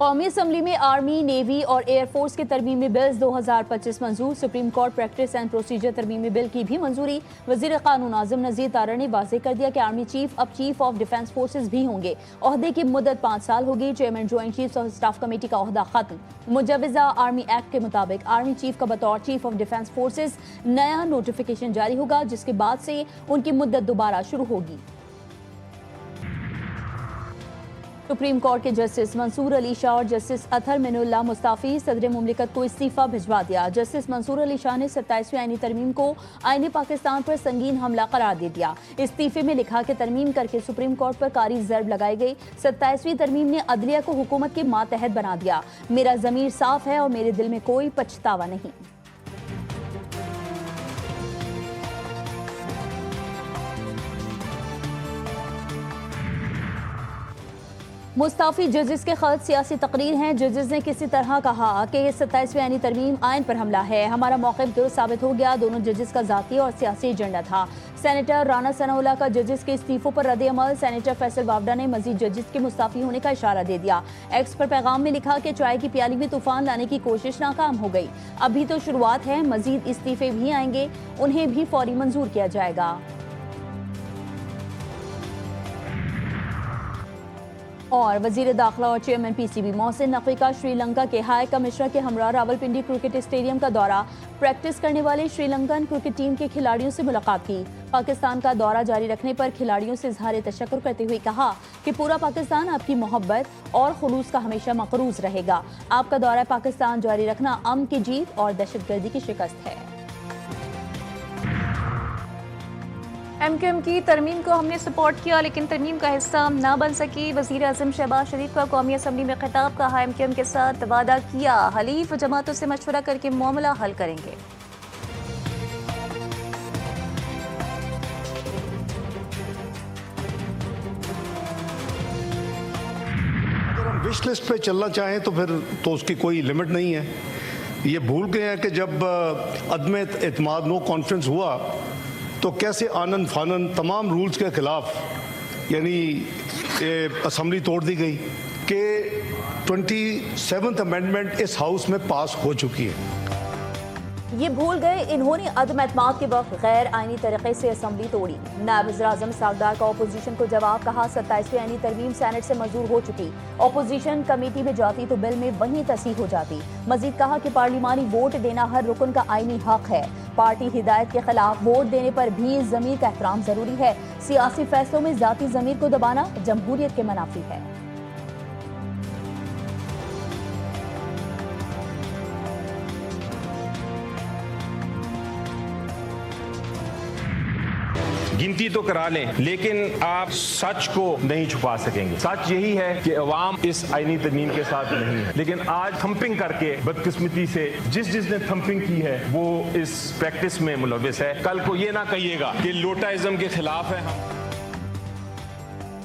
कौमी असम्बली में army, navy और एयरफोर्स के तरमीमी बिल्स 2025 मंजूर। Supreme court practice and procedure तरमीमी बिल की भी मंजूरी। वजीर कानून आजम नज़ीर तारा ने वाज़ेह कर दिया कि आर्मी चीफ अब चीफ ऑफ डिफेंस फोर्सेज भी होंगे। ओहदे की मुद्दत 5 साल होगी। Chairman joint chief of staff committee का ओहदा खत्म। मुजवजा आर्मी एक्ट के मुताबिक आर्मी चीफ का बतौर चीफ ऑफ डिफेंस फोर्सेज नया नोटिफिकेशन जारी होगा, जिसके बाद से उनकी मुद्दत दोबारा शुरू होगी। सुप्रीम कोर्ट के जस्टिस मंसूर अली शाह और जस्टिस अतहर मिनुल्लाह मुस्ताफी सदर मुमलिकत को इस्तीफा भिजवा दिया। जस्टिस मंसूर अली शाह ने 27वीं आईनी तरमीम को आईने पाकिस्तान पर संगीन हमला करार दे दिया। इस्तीफे में लिखा कि तरमीम करके सुप्रीम कोर्ट पर कारी ज़र्ब लगाई गई। 27वीं तरमीम ने अदलिया को हुकूमत के मातहत बना दिया। मेरा ज़मीर साफ है और मेरे दिल में कोई पछतावा नहीं। मुस्ताफी जजेस के खत सियासी तकरीर हैं। जजेस ने किसी तरह कहा कि 27वीं आईनी तरमीम आइन पर हमला है। हमारा मौक़िफ़ दुरुस्त साबित हो गया। दोनों जजेस का ज़ाती और सियासी एजेंडा था। सेनेटर राना सनाउल्लाह का जजेस के इस्तीफों पर रद्द अमल। सेनेटर फैसल वावडा ने मजीद जजेस के मुस्ताफी होने का इशारा दे दिया। एक्स पर पैगाम में लिखा कि चाय की प्याली में तूफान लाने की कोशिश नाकाम हो गई। अभी तो शुरुआत है, मजीद इस्तीफे भी आएंगे, उन्हें भी फौरी मंजूर किया जाएगा। और वजीर दाखिला और चेयरमैन पीसीबी मोहसिन नकवी का श्रीलंका के हाई कमिश्नर के हमरा रावलपिंडी क्रिकेट स्टेडियम का दौरा। प्रैक्टिस करने वाली श्रीलंकन क्रिकेट टीम के खिलाड़ियों से मुलाकात की। पाकिस्तान का दौरा जारी रखने पर खिलाड़ियों से इज़हार तशक्कुर करते हुए कहा कि पूरा पाकिस्तान आपकी मोहब्बत और खुलूस का हमेशा मकरूज रहेगा। आपका दौरा पाकिस्तान जारी रखना अमन की जीत और दहशतगर्दी की शिकस्त है। एमक्यूएम की तरमीम को हमने सपोर्ट किया, लेकिन तरमीम का हिस्सा ना बन सकी। वज़ीर आज़म शहबाज शरीफ का कौमी असम्बली में खिताब। कहा एमक्यूएम के साथ वादा किया, हलीफ जमातों से मशवरा करके मामला हल करेंगे। अगर हम विश लिस्ट पे चलना चाहें तो फिर तो उसकी कोई लिमिट नहीं है। ये भूल गए हैं कि जब अदम एतमाद नो कॉन्फ्रेंस हुआ तो कैसे आनन फानन तमाम रूल्स के खिलाफ यानी असम्बली तोड़ दी गई कि 27th अमेंडमेंट इस हाउस में पास हो चुकी है। ये भूल गए इन्होंने अदम एतमाद के वक्त गैर आईनी तरीके से असम्बली तोड़ी। नायब वज़ीर-ए-आज़म सागदार का अपोजिशन को जवाब। कहा 27वीं आईनी तरमीम सेनेट से मंजूर हो चुकी, अपोजिशन कमेटी में जाती तो बिल में वहीं तस्हीह हो जाती। मजीद कहा कि पार्लिमानी वोट देना हर रुकन का आईनी हक है। पार्टी हिदायत के खिलाफ वोट देने पर भी ज़मीर का एहतराम जरूरी है। सियासी फैसलों में जाती ज़मीर को दबाना जमहूरियत के मुनाफी है। गिनती तो करा लें, लेकिन आप सच को नहीं छुपा सकेंगे। सच यही है कि अवाम इस आईनी तरमीम के साथ नहीं है, लेकिन आज थम्पिंग करके बदकिस्मती से जिसने थम्पिंग की है वो इस प्रैक्टिस में मुलविस है। कल को ये ना कहिएगा कि लोटाइज्म के खिलाफ है हम।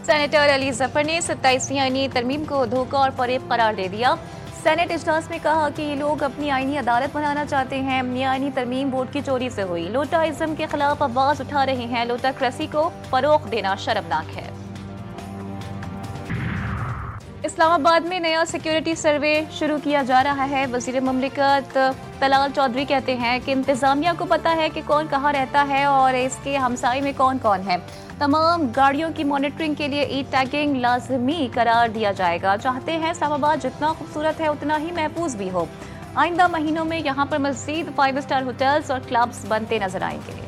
सेनेटर अली जफर ने 27वीं आईनी तरमीम को धोखा और फरेब करार दे दिया। सेनेट इजलास में कहा कि ये लोग अपनी आईनी अदालत बनाना चाहते हैं। ये आईनी तरमीम वोट की चोरी से हुई। लोटाइज्म के खिलाफ आवाज उठा रहे हैं। लोटाक्रेसी को फरोग देना शर्मनाक है। इस्लामाबाद में नया सिक्योरिटी सर्वे शुरू किया जा रहा है। वजीर मुमलिकत तलाल चौधरी कहते हैं कि इंतजामिया को पता है कि कौन कहाँ रहता है और इसके हमसाये में कौन कौन है। तमाम गाड़ियों की मॉनिटरिंग के लिए ई टैगिंग लाजमी करार दिया जाएगा। चाहते हैं इस्लामाबाद जितना खूबसूरत है उतना ही महफूज भी हो। आइंदा महीनों में यहाँ पर मज़ीद 5 स्टार होटल्स और क्लब्स बनते नजर आएंगे।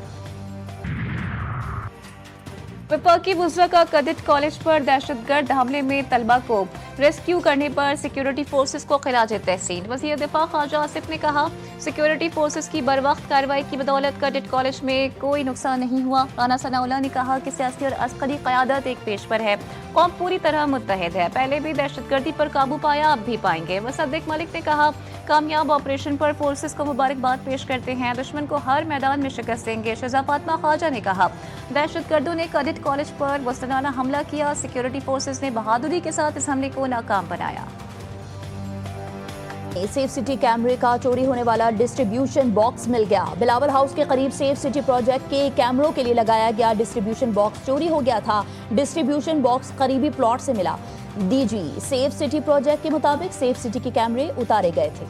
वफाकी वुज़रा का कैडेट कॉलेज पर दहशतगर्द हमले में तलबा को रेस्क्यू करने पर सिक्योरिटी फोर्सेस को खिराज तहसीन। वज़ीर दिफा ख्वाजा आसिफ ने कहा सिक्योरिटी फोर्सेस की बरवक्त कार्रवाई की बदौलत कैडेट कॉलेज में कोई नुकसान नहीं हुआ। राना सनाउल्लाह ने कहा कि सियासी और अस्करी क़यादत एक पेश पर है। कौम पूरी तरह मुत्तहिद है। पहले भी दहशतगर्दी पर काबू पाया, अब भी पाएंगे। मुसद्दिक मलिक ने कहा कामयाब ऑपरेशन पर फोर्सेस को मुबारकबाद पेश करते हैं। दुश्मन को हर मैदान में शिकस्त देंगे। शहज़ा फातिमा ख्वाजा ने कहा दहशतगर्दों ने कैडेट कॉलेज पर वस्तनाना हमला किया। सिक्योरिटी फोर्सेस ने बहादुरी के साथ इस हमले को नाकाम बनाया। सेफ सिटी कैमरे का चोरी होने वाला डिस्ट्रीब्यूशन बॉक्स मिल गया। बिलावल हाउस के करीब सेफ सिटी प्रोजेक्ट के कैमरों के लिए लगाया गया डिस्ट्रीब्यूशन बॉक्स चोरी हो गया था। डिस्ट्रीब्यूशन बॉक्स करीबी प्लॉट से मिला। डीजी सेफ सिटी प्रोजेक्ट के मुताबिक सेफ सिटी के कैमरे उतारे गए थे।